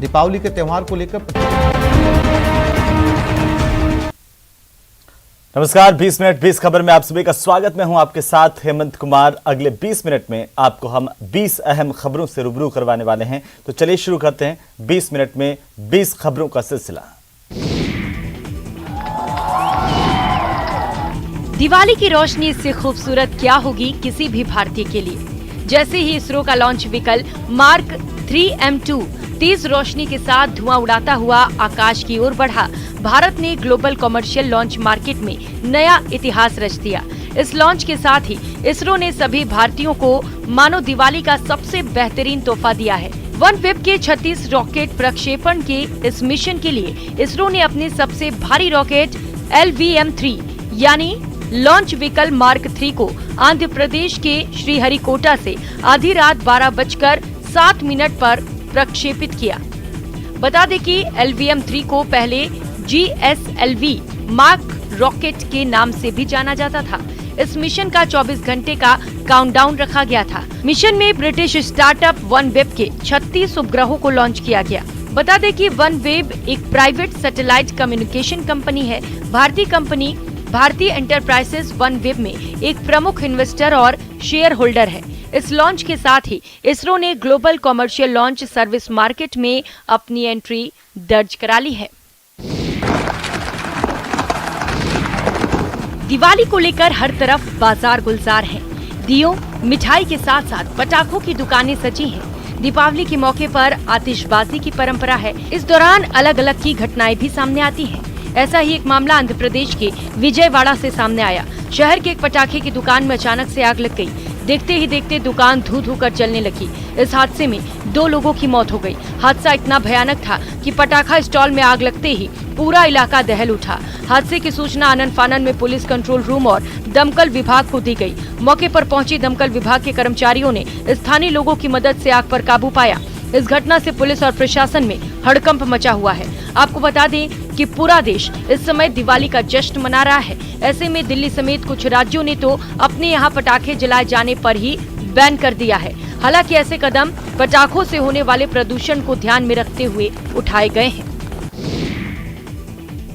दीपावली के त्योहार को लेकर नमस्कार, 20 मिनट 20 खबर में आप सभी का स्वागत। मैं हूं आपके साथ हेमंत कुमार। अगले 20 मिनट में आपको हम 20 अहम खबरों से रूबरू करवाने वाले हैं। तो चलिए शुरू करते हैं 20 मिनट में 20 खबरों का सिलसिला। दिवाली की रोशनी इससे खूबसूरत क्या होगी किसी भी भारतीय के लिए। जैसे ही इसरो का लॉन्च व्हीकल मार्क 3M2 तेज रोशनी के साथ धुआं उड़ाता हुआ आकाश की ओर बढ़ा, भारत ने ग्लोबल कमर्शियल लॉन्च मार्केट में नया इतिहास रच दिया। इस लॉन्च के साथ ही इसरो ने सभी भारतीयों को मानो दिवाली का सबसे बेहतरीन तोहफा दिया है। वनवेब के 36 रॉकेट प्रक्षेपण के इस मिशन के लिए इसरो ने अपने सबसे भारी रॉकेट LVM-3 यानी लॉन्च व्हीकल मार्क 3 को आंध्र प्रदेश के श्रीहरिकोटा से आधी रात 12:07 पर प्रक्षेपित किया। बता दें कि LVM-3 को पहले GSLV मार्क रॉकेट के नाम से भी जाना जाता था। इस मिशन का 24 घंटे का काउंटडाउन रखा गया था। मिशन में ब्रिटिश स्टार्टअप वनवेब के 36 उपग्रहों को लॉन्च किया गया। बता दें कि वनवेब एक प्राइवेट सैटेलाइट कम्युनिकेशन कंपनी है। भारतीय कंपनी भारतीय एंटरप्राइजेस वनवेब में एक प्रमुख इन्वेस्टर और शेयर होल्डर है। इस लॉन्च के साथ ही इसरो ने global commercial launch service market में अपनी एंट्री दर्ज करा ली है। दिवाली को लेकर हर तरफ बाजार गुलजार है। दियों, मिठाई के साथ साथ पटाखों की दुकानें सजी हैं। दीपावली के मौके पर आतिशबाजी की परंपरा है। इस दौरान अलग अलग की घटनाएं भी सामने आती हैं। ऐसा ही एक मामला आंध्र प्रदेश के विजयवाड़ा से सामने आया। शहर के एक पटाखे की दुकान में अचानक से आग लग गई। देखते ही देखते दुकान धू धू कर जलने लगी। इस हादसे में 2 लोगों की मौत हो गई। हादसा इतना भयानक था कि पटाखा स्टॉल में आग लगते ही पूरा इलाका दहल उठा। हादसे की सूचना आनन फानन में पुलिस कंट्रोल रूम और दमकल विभाग को दी गई। मौके पर पहुंची दमकल विभाग के कर्मचारियों ने स्थानीय लोगों की मदद से आग पर काबू पाया। इस घटना से पुलिस और प्रशासन में हड़कंप मचा हुआ है। आपको बता दें कि पूरा देश इस समय दिवाली का जश्न मना रहा है। ऐसे में दिल्ली समेत कुछ राज्यों ने तो अपने यहाँ पटाखे जलाए जाने पर ही बैन कर दिया है। हालांकि ऐसे कदम पटाखों से होने वाले प्रदूषण को ध्यान में रखते हुए उठाए गए हैं।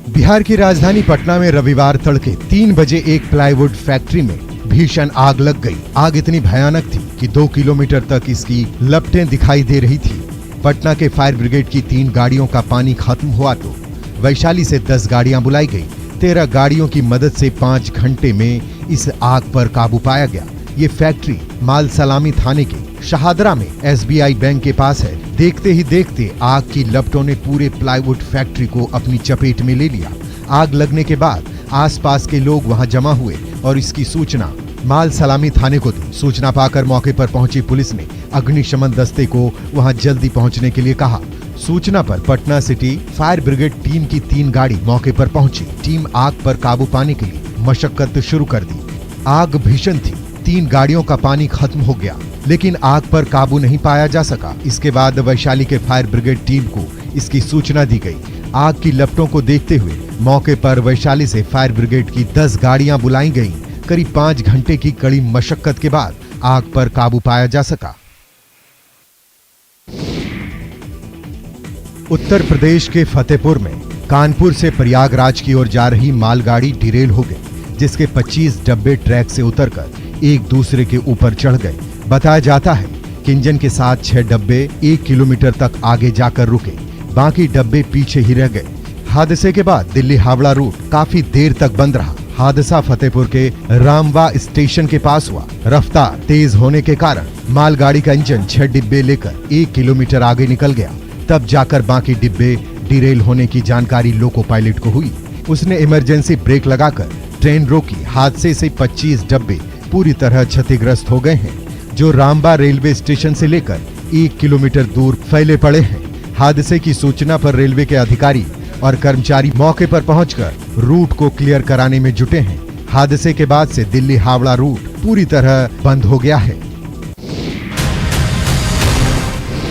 बिहार की राजधानी पटना में रविवार तड़के 3 बजे एक प्लाईवुड फैक्ट्री में भीषण आग लग गई। आग इतनी भयानक थी कि 2 किलोमीटर तक इसकी लपटें दिखाई दे रही थी। पटना के फायर ब्रिगेड की 3 गाड़ियों का पानी खत्म हुआ तो वैशाली से 10 गाड़ियां बुलाई गई। 13 गाड़ियों की मदद से 5 घंटे में इस आग पर काबू पाया गया। ये फैक्ट्री माल सलामी थाने के शहादरा में SBI बैंक के पास है। देखते ही देखते आग की लपटों ने पूरे प्लाईवुड फैक्ट्री को अपनी चपेट में ले लिया। आग लगने के बाद आसपास के लोग वहां जमा हुए और इसकी सूचना माल सलामी थाने को दी। सूचना पाकर मौके पर पहुंची पुलिस ने अग्निशमन दस्ते को वहां जल्दी पहुंचने के लिए कहा। सूचना पर Patna city fire brigade team की 3 गाड़ी मौके पर पहुंची। टीम आग पर काबू पाने के लिए मशक्कत शुरू कर दी। आग भीषण थी। 3 गाड़ियों का पानी खत्म हो गया, लेकिन आग पर काबू नहीं पाया जा सका। इसके बाद वैशाली के फायर ब्रिगेड टीम को इसकी सूचना दी गई। आग की लपटों को देखते हुए मौके पर वैशाली से फायर ब्रिगेड की 10 गाड़ियां बुलाई गईं। करीब 5 घंटे की कड़ी मशक्कत के बाद आग पर काबू पाया जा सका। उत्तर प्रदेश के फतेहपुर में कानपुर से प्रयागराज की ओर जा रही मालगाड़ी डिरेल हो गई, जिसके 25 डब्बे ट्रैक से उतरकर एक दूसरे के ऊपर चढ़ गए। बताया जाता है कि इंजन के साथ 6 डब्बे 1 किलोमीटर तक आगे जाकर रुके, बाकी डब्बे पीछे ही रह गए। हादसे के बाद दिल्ली हावड़ा रूट काफी देर तक बंद रहा। हादसा फतेहपुर के रामवा स्टेशन के पास हुआ। रफ्तार तेज होने के कारण मालगाड़ी का इंजन 6 डिब्बे लेकर 1 किलोमीटर आगे निकल गया। तब जाकर बाकी डिब्बे डिरेल होने की जानकारी लोको पायलट को हुई। उसने इमरजेंसी ब्रेक लगाकर ट्रेन रोकी। हादसे से 25 डब्बे पूरी तरह क्षतिग्रस्त हो गए हैं, जो रामबा रेलवे स्टेशन से लेकर 1 किलोमीटर दूर फैले पड़े हैं। हादसे की सूचना पर रेलवे के अधिकारी और कर्मचारी मौके पर पहुंचकर रूट को क्लियर कराने में जुटे हैं। हादसे के बाद से दिल्ली हावड़ा रूट पूरी तरह बंद हो गया है।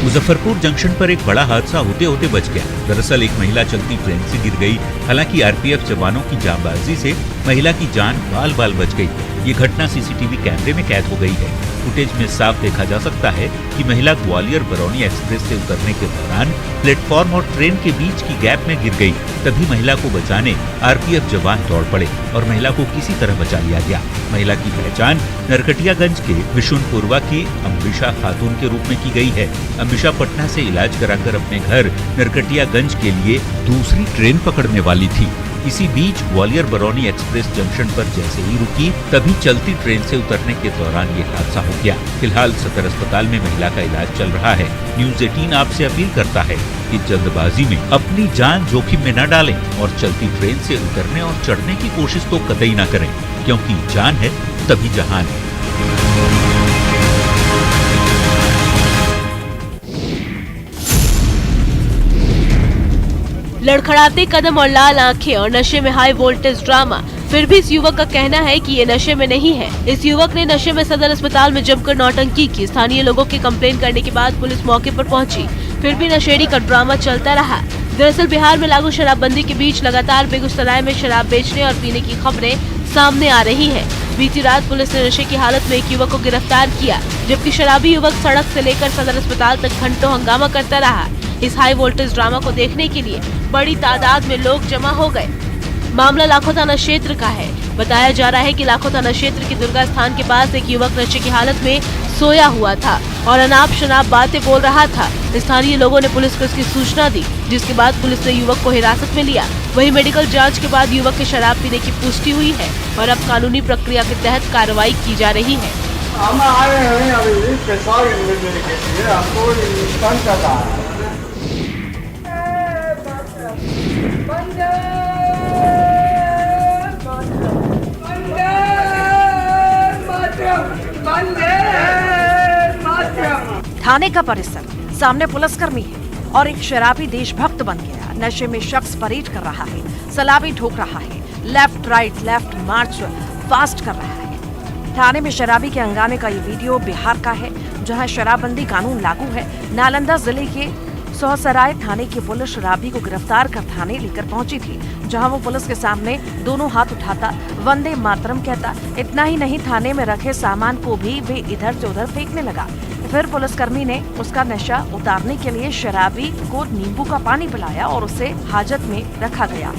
मुजफ्फरपुर जंक्शन पर एक बड़ा हादसा होते होते बच गया। दरअसल एक महिला चलती ट्रेन से गिर गई। हालांकि आरपीएफ जवानों की जांबाजी से महिला की जान बाल बाल बच गई। ये घटना सीसीटीवी कैमरे में कैद हो गई है। फुटेज में साफ देखा जा सकता है कि महिला ग्वालियर बरौनी एक्सप्रेस से उतरने के दौरान प्लेटफॉर्म और ट्रेन के बीच की गैप में गिर गई। तभी महिला को बचाने आरपीएफ जवान दौड़ पड़े और महिला को किसी तरह बचा लिया गया। महिला की पहचान नरकटियागंज के विशुनपुरवा की अम्बिशा खातून के रूप में की गई है। अम्बिशा पटना से इलाज कराकर अपने घर नरकटियागंज के लिए दूसरी ट्रेन पकड़ने वाली थी। इसी बीच ग्वालियर बरौनी एक्सप्रेस जंक्शन पर जैसे ही रुकी, तभी चलती ट्रेन से उतरने के दौरान ये हादसा हो गया। फिलहाल सदर अस्पताल में महिला का इलाज चल रहा है। न्यूज़ 18 आपसे अपील करता है कि जल्दबाजी में अपनी जान जोखिम में न डालें और चलती ट्रेन से उतरने और चढ़ने की कोशिश तो कतई न करें, क्योंकि जान है तभी जहान है। लड़खड़ाते कदम और लाल आंखें और नशे में हाई वोल्टेज ड्रामा। फिर भी इस युवक का कहना है कि ये नशे में नहीं है। इस युवक ने नशे में सदर अस्पताल में जमकर नौटंकी की। स्थानीय लोगों की कंप्लेन करने के बाद पुलिस मौके पर पहुंची, फिर भी नशेड़ी का ड्रामा चलता रहा। दरअसल बिहार में लागू शराबबंदी के बीच लगातार बेगूसराय में शराब बेचने और पीने की खबरें सामने आ रही है। बीती रात पुलिस ने नशे की हालत में एक युवक को गिरफ्तार किया, जबकि शराबी युवक सड़क से लेकर सदर अस्पताल तक घंटों हंगामा करता रहा। इस हाई वोल्टेज ड्रामा को देखने के लिए बड़ी तादाद में लोग जमा हो गए। मामला लाखों थाना क्षेत्र का है। बताया जा रहा है कि लाखों थाना क्षेत्र के दुर्गा स्थान के पास एक युवक नशे की हालत में सोया हुआ था और अनाप शनाप बातें बोल रहा था। स्थानीय लोगों ने पुलिस को इसकी सूचना दी, जिसके बाद पुलिस ने युवक को हिरासत में लिया। वहीं मेडिकल जांच के बाद युवक के शराब पीने की पुष्टि हुई है और अब कानूनी प्रक्रिया के तहत कार्रवाई की जा रही है। हम आ रहे हैं अभी पेशावर लेने के लिए, हमको इंस्टेंट का है। थाने का परिसर, सामने पुलिसकर्मी है और एक शराबी देशभक्त बन गया। नशे में शख्स परेड कर रहा है, सलामी ठोक रहा है, लेफ्ट राइट लेफ्ट मार्च फास्ट कर रहा है। थाने में शराबी के हंगामे का ये वीडियो बिहार का है, जहां शराबबंदी कानून लागू है। नालंदा जिले के सोहसराय थाने की पुलिस शराबी को गिरफ्तार कर थाने लेकर पहुंची थी, जहां वो पुलिस के सामने दोनों हाथ उठाता, वंदे मातरम कहता। इतना ही नहीं, थाने में रखे सामान को भी वे इधर से उधर फेंकने लगा। फिर पुलिसकर्मी ने उसका नशा उतारने के लिए शराबी को नींबू का पानी पिलाया और उसे हाजत में रखा गया।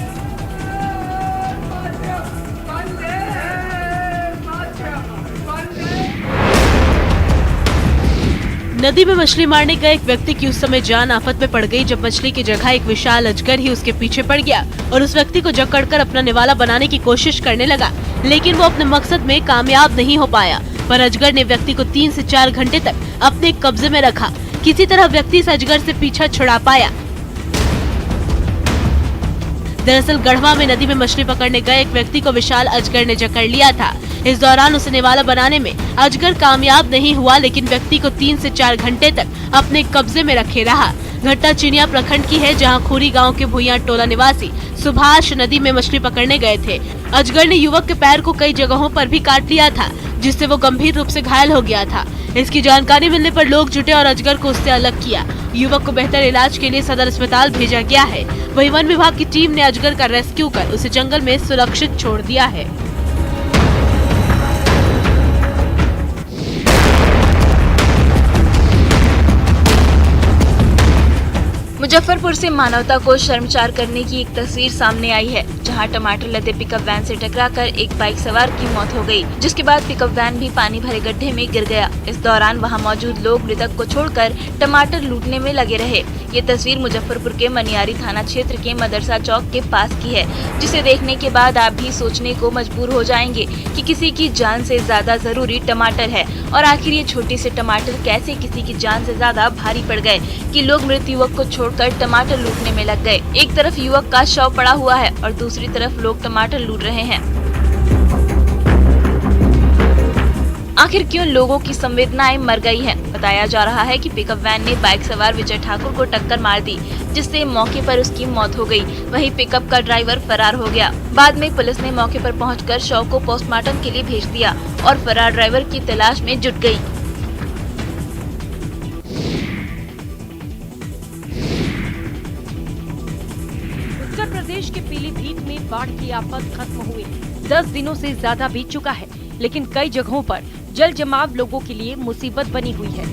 नदी में मछली मारने गए एक व्यक्ति की उस समय जान आफत में पड़ गई, जब मछली की जगह एक विशाल अजगर ही उसके पीछे पड़ गया और उस व्यक्ति को जकड़कर अपना निवाला बनाने की कोशिश करने लगा, लेकिन वो अपने मकसद में कामयाब नहीं हो पाया। पर अजगर ने व्यक्ति को 3 से 4 घंटे तक अपने कब्जे में रखा। किसी तरह व्यक्ति इस अजगर से पीछा छुड़ा पाया। दरअसल गढ़वा में नदी में मछली पकड़ने गए एक व्यक्ति को विशाल अजगर ने जकड़ लिया था। इस दौरान उसे निवाला बनाने में अजगर कामयाब नहीं हुआ, लेकिन व्यक्ति को 3 से 4 घंटे तक अपने कब्जे में रखे रहा। घटना चिनिया प्रखंड की है, जहां खोरी गांव के भुइयां टोला निवासी सुभाष नदी में मछली पकड़ने गए थे। अजगर ने युवक के पैर को कई जगहों पर भी काट लिया था, जिससे वो गंभीर रूप से घायल हो गया था। इसकी जानकारी मिलने पर लोग जुटे और अजगर को उससे अलग किया। युवक को बेहतर इलाज के लिए सदर अस्पताल भेजा गया है। वहीं वन विभाग की टीम ने अजगर का रेस्क्यू कर उसे जंगल में सुरक्षित छोड़ दिया है। मुजफ्फरपुर से मानवता को शर्मसार करने की एक तस्वीर सामने आई है, जहां टमाटर लदे पिकअप वैन से टकराकर एक बाइक सवार की मौत हो गई, जिसके बाद पिकअप वैन भी पानी भरे गड्ढे में गिर गया। इस दौरान वहां मौजूद लोग मृतक को छोड़कर टमाटर लूटने में लगे रहे। ये तस्वीर मुजफ्फरपुर के मनियारी थाना क्षेत्र के मदरसा चौक के पास की है, जिसे देखने के बाद आप भी सोचने को मजबूर हो जाएंगे कि किसी की जान से ज्यादा जरूरी टमाटर है, और आखिर ये छोटे से टमाटर कैसे किसी की जान से ज्यादा भारी पड़ गए कि लोग मृत युवक को छोड़कर टमाटर लूटने में लग गए। एक तरफ युवक का शव पड़ा हुआ है और दूसरी तरफ लोग टमाटर लूट रहे हैं। आखिर क्यों लोगों की संवेदनाएं मर गई हैं? बताया जा रहा है कि पिकअप वैन ने बाइक सवार विजय ठाकुर को टक्कर मार दी, जिससे मौके पर उसकी मौत हो गई। वहीं पिकअप का ड्राइवर फरार हो गया। बाद में पुलिस ने मौके पर पहुंचकर शव को पोस्टमार्टम के लिए भेज दिया और फरार ड्राइवर की तलाश में जुट गई। प्रदेश के पीलीभीत में बाढ़ की आफत खत्म हुए 10 दिनों से ज्यादा बीत चुका है, लेकिन कई जगहों पर जल जमाव लोगों के लिए मुसीबत बनी हुई है।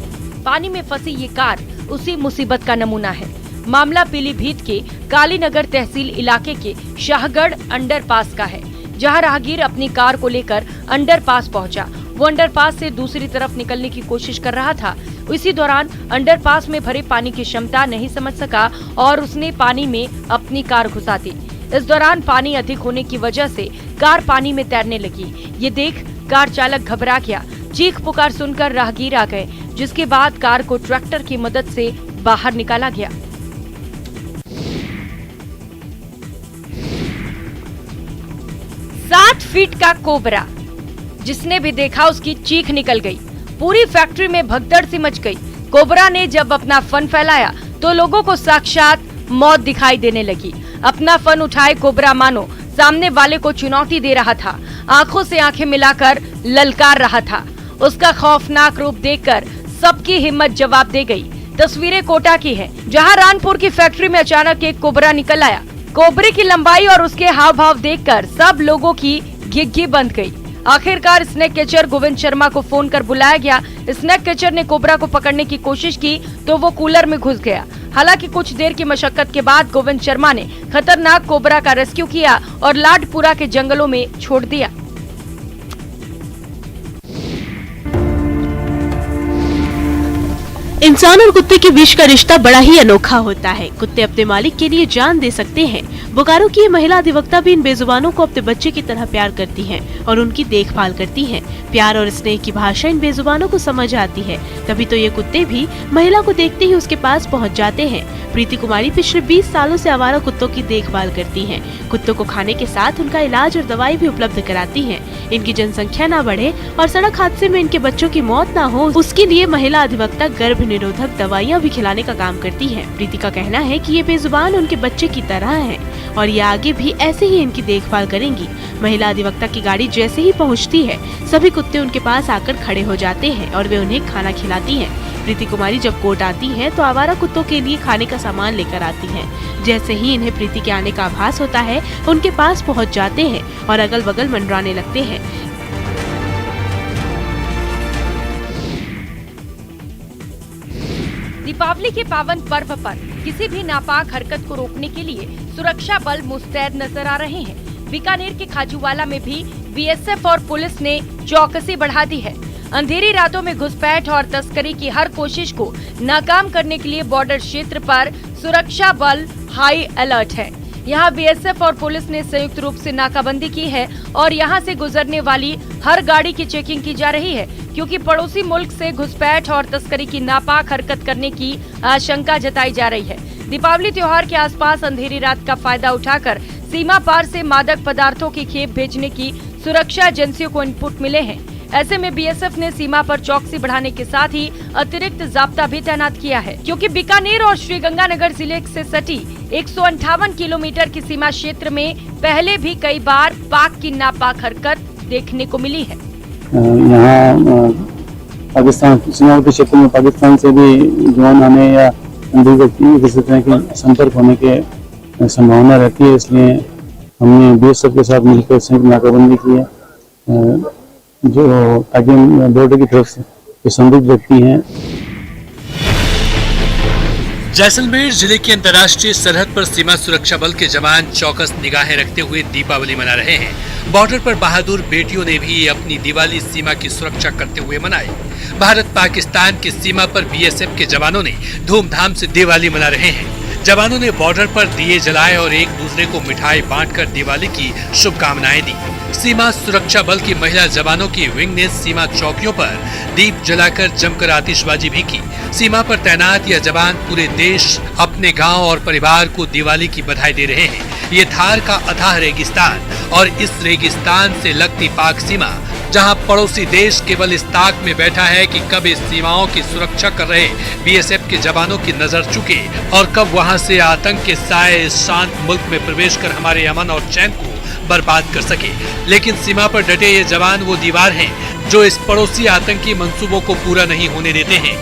पानी में फंसी ये कार उसी मुसीबत का नमूना है। मामला पीलीभीत के कालीनगर तहसील इलाके के शाहगढ़ अंडरपास का है, जहां राहगीर अपनी कार को लेकर अंडरपास पहुंचा। वो अंडरपास से दूसरी तरफ निकलने की कोशिश कर रहा था। इसी दौरान अंडरपास में भरे पानी की क्षमता नहीं समझ सका और उसने पानी में अपनी कार घुसा दी। इस दौरान पानी अधिक होने की वजह से कार पानी में तैरने लगी। ये देख कार चालक घबरा गया। चीख पुकार सुनकर राहगीर आ गए, जिसके बाद कार को ट्रैक्टर की मदद से बाहर निकाला गया। सात फीट का कोबरा, जिसने भी देखा उसकी चीख निकल गई। पूरी फैक्ट्री में भगदड़ सी मच गई। कोबरा ने जब अपना फन फैलाया तो लोगों को साक्षात मौत दिखाई देने लगी। अपना फन उठाए कोबरा मानो सामने वाले को चुनौती दे रहा था, आंखों से आंखें मिलाकर ललकार रहा था। उसका खौफनाक रूप देखकर सबकी हिम्मत जवाब दे गई। तस्वीरें कोटा की हैं, जहां रानपुर की फैक्ट्री में अचानक एक कोबरा निकल आया। कोबरे की लंबाई और उसके हाव भाव देखकर सब लोगों की घिघी बंद गई। आखिरकार स्नेक कैचर गोविंद शर्मा को फोन कर बुलाया गया। स्नेक कैचर ने कोबरा को पकड़ने की कोशिश की तो वो कूलर में घुस गया। हालांकि कुछ देर की मशक्कत के बाद गोविंद शर्मा ने खतरनाक कोबरा का रेस्क्यू किया और लाडपुरा के जंगलों में छोड़ दिया। इंसान और कुत्ते के बीच का रिश्ता बड़ा ही अनोखा होता है। कुत्ते अपने मालिक के लिए जान दे सकते हैं। बोकारो की ये महिला अधिवक्ता भी इन बेजुबानों को अपने बच्चे की तरह प्यार करती हैं और उनकी देखभाल करती हैं। प्यार और स्नेह की भाषा इन बेजुबानों को समझ आती है, तभी तो ये कुत्ते भी महिला को देखते ही उसके पास पहुंच जाते हैं। प्रीति कुमारी पिछले 20 सालों से आवारा कुत्तों की देखभाल करती हैं। कुत्तों को खाने के साथ उनका इलाज और दवाई भी उपलब्ध कराती हैं। इनकी जनसंख्या न बढ़े और सड़क हादसे में इनके बच्चों की मौत न हो, उसके लिए महिला अधिवक्ता गर्भ निरोधक दवाइयाँ भी खिलाने का काम करती है। प्रीति का कहना है कि ये बेजुबान उनके बच्चे की तरह है और ये आगे भी ऐसे ही इनकी देखभाल करेंगी। महिला अधिवक्ता की गाड़ी जैसे ही पहुंचती है, सभी कुत्ते उनके पास आकर खड़े हो जाते हैं और वे उन्हें खाना खिलाती हैं। प्रीति कुमारी जब कोर्ट आती हैं तो आवारा कुत्तों के लिए खाने का सामान लेकर आती हैं। जैसे ही इन्हें प्रीति के आने का आभास होता है, उनके पास पहुंच जाते हैं और अगल बगल मंडराने लगते हैं। दीपावली के पावन पर्व पर किसी भी नापाक हरकत को रोकने के लिए सुरक्षा बल मुस्तैद नजर आ रहे हैं। बीकानेर के खाजूवाला में भी बीएसएफ और पुलिस ने चौकसी बढ़ा दी है। अंधेरी रातों में घुसपैठ और तस्करी की हर कोशिश को नाकाम करने के लिए बॉर्डर क्षेत्र पर सुरक्षा बल हाई अलर्ट है। यहाँ बीएसएफ और पुलिस ने संयुक्त रूप से नाकाबंदी की है और यहाँ से गुजरने वाली हर गाड़ी की चेकिंग की जा रही है, क्योंकि पड़ोसी मुल्क से घुसपैठ और तस्करी की नापाक हरकत करने की आशंका जताई जा रही है। दीपावली त्योहार के आसपास अंधेरी रात का फायदा उठाकर सीमा पार से मादक पदार्थों की खेप भेजने की सुरक्षा एजेंसियों को इनपुट मिले हैं। ऐसे में बीएसएफ ने सीमा पर चौकसी बढ़ाने के साथ ही अतिरिक्त जाब्ता भी तैनात किया है, क्योंकि बीकानेर और श्रीगंगानगर जिले से सटी 158 किलोमीटर की सीमा क्षेत्र में पहले भी कई बार पाक की नापाक हरकत देखने को मिली है। यहाँ पाकिस्तान सीमावर्ती क्षेत्र में पाकिस्तान से भी जवान आने या अंधी व्यक्ति किसी तरह के संपर्क होने के संभावना रहती है, इसलिए हमने बीएसएफ के साथ मिलकर संयुक्त नाकाबंदी की है, जो ताकि बॉर्डर की तरफ से जो संदिग्ध व्यक्ति हैं। जैसलमेर जिले की अंतर्राष्ट्रीय सरहद पर सीमा सुरक्षा बल के जवान चौकस निगाहें रखते हुए दीपावली मना रहे हैं। बॉर्डर पर बहादुर बेटियों ने भी अपनी दिवाली सीमा की सुरक्षा करते हुए मनाई। भारत पाकिस्तान की सीमा पर बीएसएफ के जवानों ने धूमधाम से दिवाली मना रहे हैं। जवानों ने बॉर्डर पर दिए जलाए और एक दूसरे को मिठाई बांटकर दिवाली की शुभकामनाएं दी। सीमा सुरक्षा बल की महिला जवानों की विंग ने सीमा चौकियों पर दीप जलाकर जमकर आतिशबाजी भी की। सीमा पर तैनात यह जवान पूरे देश, अपने गांव और परिवार को दिवाली की बधाई दे रहे हैं। ये थार का अथाह रेगिस्तान और इस रेगिस्तान से लगती पाक सीमा, जहां पड़ोसी देश केवल इस ताक में बैठा है कि कब इस सीमाओं की सुरक्षा कर रहे बीएसएफ के जवानों की नजर चुके और कब वहां से आतंक के साए इस शांत मुल्क में प्रवेश कर हमारे अमन और चैन को बर्बाद कर सके। लेकिन सीमा पर डटे ये जवान वो दीवार हैं जो इस पड़ोसी आतंकी मंसूबों को पूरा नहीं होने देते हैं।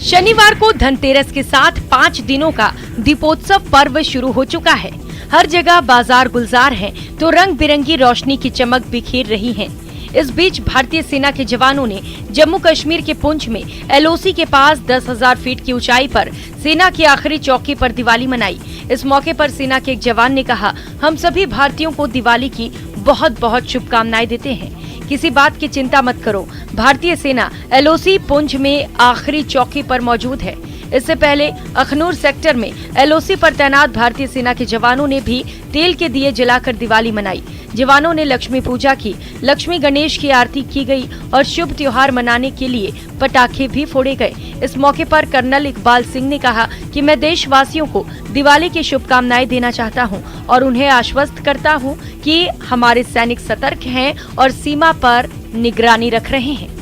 शनिवार को धनतेरस के साथ 5 दिनों का दीपोत्सव पर्व शुरू हो चुका है। हर जगह बाजार गुलजार हैं, तो रंग बिरंगी रोशनी की चमक बिखेर रही है। इस बीच भारतीय सेना के जवानों ने जम्मू कश्मीर के पुंछ में LOC के पास 10,000 फीट की ऊंचाई पर सेना की आखिरी चौकी पर दिवाली मनाई। इस मौके पर सेना के एक जवान ने कहा, हम सभी भारतीयों को दिवाली की बहुत बहुत शुभकामनाएं देते हैं। किसी बात की चिंता मत करो, भारतीय सेना LOC पुंछ में आखिरी चौकी पर मौजूद है। इससे पहले अखनूर सेक्टर में LOC पर तैनात भारतीय सेना के जवानों ने भी तेल के दिए जलाकर दिवाली मनाई। जवानों ने लक्ष्मी पूजा की, लक्ष्मी गणेश की आरती की गई और शुभ त्योहार मनाने के लिए पटाखे भी फोड़े गए। इस मौके पर कर्नल इकबाल सिंह ने कहा कि मैं देशवासियों को दिवाली की शुभकामनाएं देना चाहता हूं और उन्हें आश्वस्त करता हूं कि हमारे सैनिक सतर्क हैं और सीमा पर निगरानी रख रहे हैं।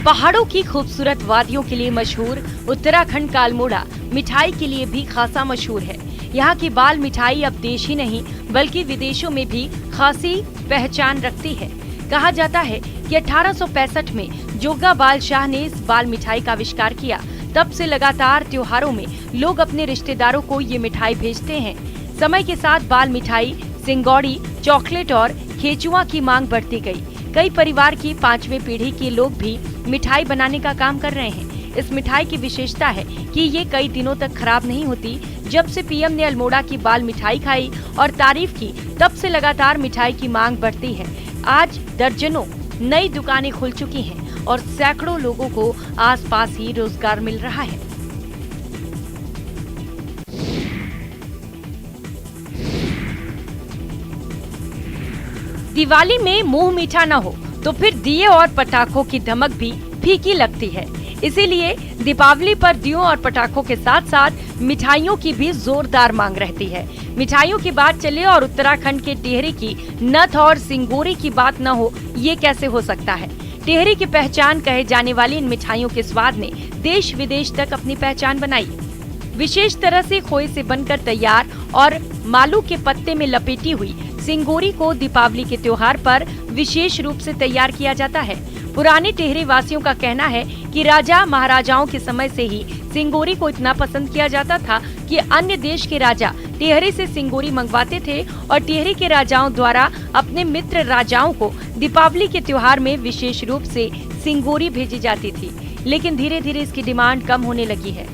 पहाड़ों की खूबसूरत वादियों के लिए मशहूर उत्तराखंड का अल्मोड़ा मिठाई के लिए भी खासा मशहूर है। यहाँ की बाल मिठाई अब देश ही नहीं बल्कि विदेशों में भी खासी पहचान रखती है। कहा जाता है कि 1865 में जोगा बाल शाह ने इस बाल मिठाई का आविष्कार किया। तब से लगातार त्योहारों में लोग अपने रिश्तेदारों को ये मिठाई भेजते हैं। समय के साथ बाल मिठाई, सिंगौड़ी, चॉकलेट और खेचुआ की मांग बढ़ती गई। कई परिवार की 5वीं पीढ़ी के लोग भी मिठाई बनाने का काम कर रहे हैं। इस मिठाई की विशेषता है कि ये कई दिनों तक खराब नहीं होती। जब से पीएम ने अल्मोड़ा की बाल मिठाई खाई और तारीफ की, तब से लगातार मिठाई की मांग बढ़ती है। आज दर्जनों नई दुकानें खुल चुकी हैं और सैकड़ों लोगों को आसपास ही रोजगार मिल रहा है। दिवाली में मुंह मीठा न हो तो फिर दिए और पटाखों की धमक भी फीकी लगती है। इसीलिए दीपावली पर दियों और पटाखों के साथ साथ मिठाइयों की भी जोरदार मांग रहती है। मिठाइयों की बात चले और उत्तराखंड के टिहरी की नथ और सिंगोरी की बात न हो, ये कैसे हो सकता है। टिहरी की पहचान कहे जाने वाली इन मिठाइयों के स्वाद ने देश विदेश तक अपनी पहचान बनाई। विशेष तरह से खोए से बनकर तैयार और मालू के पत्ते में लपेटी हुई सिंगोरी को दीपावली के त्योहार पर विशेष रूप से तैयार किया जाता है। पुराने टिहरी वासियों का कहना है कि राजा महाराजाओं के समय से ही सिंगोरी को इतना पसंद किया जाता था कि अन्य देश के राजा टिहरी से सिंगोरी मंगवाते थे और टिहरी के राजाओं द्वारा अपने मित्र राजाओं को दीपावली के त्योहार में विशेष रूप से सिंगोरी भेजी जाती थी। लेकिन धीरे धीरे इसकी डिमांड कम होने लगी है।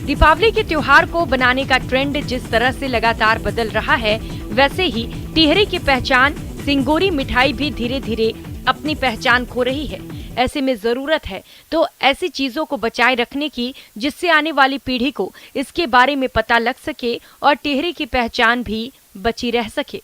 दीपावली के त्योहार को बनाने का ट्रेंड जिस तरह से लगातार बदल रहा है, वैसे ही टिहरी की पहचान सिंगोरी मिठाई भी धीरे धीरे अपनी पहचान खो रही है। ऐसे में जरूरत है तो ऐसी चीजों को बचाए रखने की जिससे आने वाली पीढ़ी को इसके बारे में पता लग सके और टिहरी की पहचान भी बची रह सके।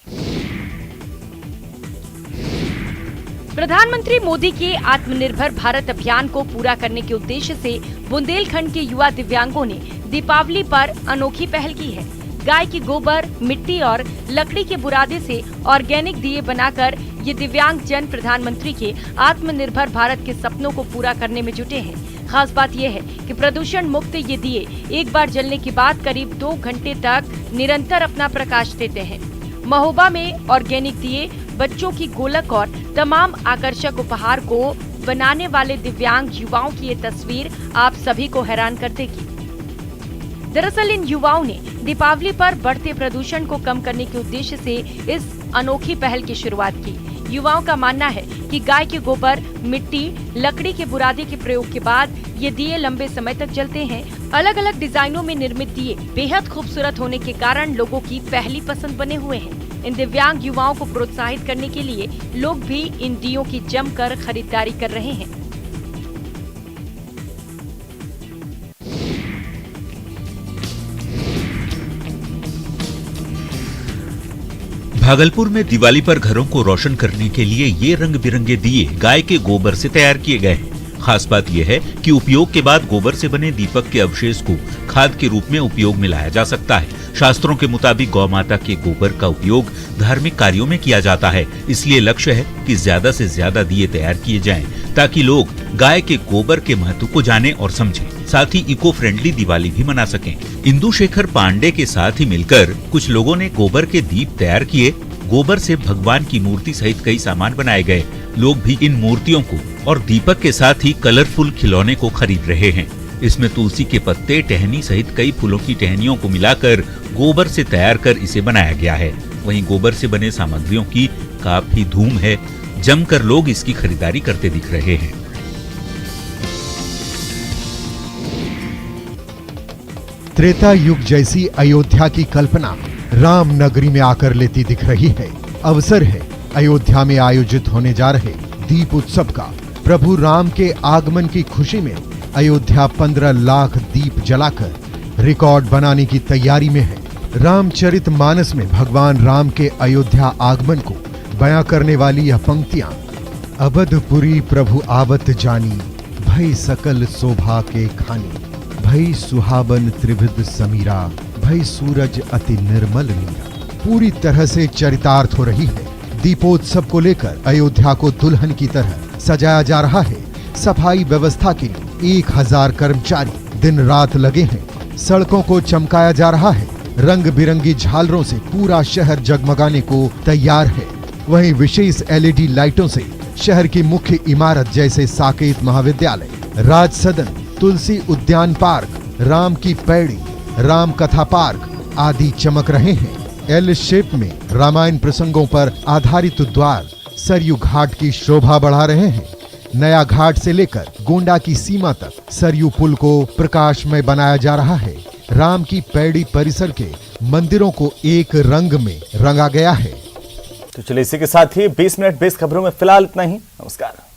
प्रधानमंत्री मोदी के आत्मनिर्भर भारत अभियान को पूरा करने के उद्देश्य से बुंदेलखंड के युवा दिव्यांगों ने दीपावली पर अनोखी पहल की है। गाय की गोबर, मिट्टी और लकड़ी के बुरादे से ऑर्गेनिक दिए बनाकर ये दिव्यांग जन प्रधानमंत्री के आत्मनिर्भर भारत के सपनों को पूरा करने में जुटे हैं। खास बात यह है कि प्रदूषण मुक्त ये दिए एक बार जलने के बाद करीब 2 घंटे तक निरंतर अपना प्रकाश देते हैं। महोबा में ऑर्गेनिक दिए बच्चों की गोलक और तमाम आकर्षक उपहार को बनाने वाले दिव्यांग युवाओं की ये तस्वीर आप सभी को हैरान कर देगी। दरअसल इन युवाओं ने दीपावली पर बढ़ते प्रदूषण को कम करने के उद्देश्य से इस अनोखी पहल की शुरुआत की। युवाओं का मानना है कि गाय के गोबर, मिट्टी, लकड़ी के बुरादे के प्रयोग के बाद ये दिए लंबे समय तक जलते हैं। अलग अलग डिजाइनों में निर्मित दिए बेहद खूबसूरत होने के कारण लोगों की पहली पसंद बने हुए हैं। इन दिव्यांग युवाओं को प्रोत्साहित करने के लिए लोग भी इन दियों की जमकर खरीदारी कर रहे हैं। भागलपुर में दिवाली पर घरों को रोशन करने के लिए ये रंग बिरंगे दिए गाय के गोबर से तैयार किए गए हैं। खास बात यह है कि उपयोग के बाद गोबर से बने दीपक के अवशेष को खाद के रूप में उपयोग में लाया जा सकता है। शास्त्रों के मुताबिक गौ माता के गोबर का उपयोग धार्मिक कार्यों में किया जाता है, इसलिए लक्ष्य है कि ज्यादा से ज्यादा दिए तैयार किए जाएं ताकि लोग गाय के गोबर के महत्व को जानें और समझें, साथ ही इको फ्रेंडली दिवाली भी मना सकें। इंदु शेखर पांडे के साथ ही मिलकर कुछ लोगों ने गोबर के दीप तैयार किए। गोबर से भगवान की मूर्ति सहित कई सामान बनाए गए। लोग भी इन मूर्तियों को और दीपक के साथ ही कलरफुल खिलौने को खरीद रहे हैं। इसमें तुलसी के पत्ते, टहनी सहित कई फूलों की टहनियों को मिलाकर गोबर से तैयार कर इसे बनाया गया है। वहीं गोबर से बने सामग्रियों की काफी धूम है। जमकर लोग इसकी खरीदारी करते दिख रहे हैं। त्रेता युग जैसी अयोध्या की कल्पना राम नगरी में आकर लेती दिख रही है। अवसर है अयोध्या में आयोजित होने जा रहे दीप उत्सव का। प्रभु राम के आगमन की खुशी में अयोध्या 15 लाख दीप जलाकर रिकॉर्ड बनाने की तैयारी में है। रामचरितमानस में भगवान राम के अयोध्या आगमन को बयां करने वाली यह पंक्तियां, अवधपुरी प्रभु आवत जानी, भई सकल शोभा के खानी, भई सुहावन त्रिविध समीरा, भई सूरज अति निर्मल नीरा, पूरी तरह से चरितार्थ हो रही है। दीपोत्सव को लेकर अयोध्या को दुल्हन की तरह सजाया जा रहा है। सफाई व्यवस्था के लिए 1000 कर्मचारी दिन रात लगे हैं। सड़कों को चमकाया जा रहा है। रंग बिरंगी झालरों से पूरा शहर जगमगाने को तैयार है। वहीं विशेष LED लाइटों से शहर की मुख्य इमारत जैसे साकेत महाविद्यालय, राज सदन, तुलसी उद्यान पार्क, राम की पैड़ी, राम कथा पार्क आदि चमक रहे हैं। L शेप में रामायण प्रसंगों पर आधारित द्वार सरयू घाट की शोभा बढ़ा रहे हैं। नया घाट से लेकर गोंडा की सीमा तक सरयू पुल को प्रकाशमय बनाया जा रहा है। राम की पैड़ी परिसर के मंदिरों को एक रंग में रंगा गया है। तो चलिए इसी के साथ ही 20 मिनट 20 खबरों में फिलहाल इतना ही। नमस्कार।